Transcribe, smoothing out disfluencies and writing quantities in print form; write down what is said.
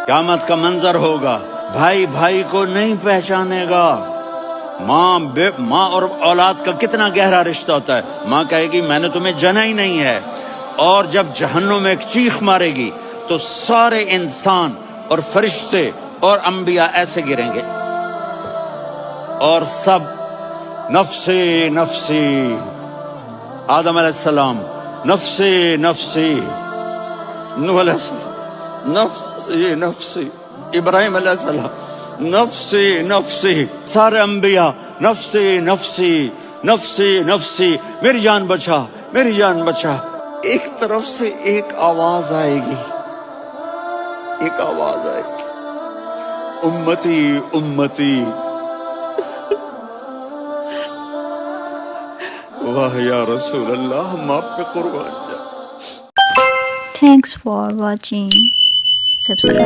क़यामत का मंजर होगा, भाई भाई को नहीं पहचानेगा। माँ और औलाद का कितना गहरा रिश्ता होता है। माँ कहेगी मैंने तुम्हें जना ही नहीं है, और जब जहन्नुम में एक चीख मारेगी तो सारे इंसान और फरिश्ते और अंबिया ऐसे गिरेंगे और सब नफ्सी नफ्सी, आदम अलैहिस्सलाम नफ्सी नफ्सी, नूह अलैहिस्सलाम नफ्सी नफ्सी, इब्राहिम अलैहिस्सलाम नफ्सी नफ्सी, सारे अंबिया नफ्सी नफ्सी नफ्सी नफ्सी, मेरी जान बचा, मेरी जान बचा। एक तरफ से एक आवाज आएगी, एक आवाज आएगी, उम्मती उम्मती। वाह या रसूल अल्लाह, हम आप पे कुर्बान। Thanks for watching. Subscribe.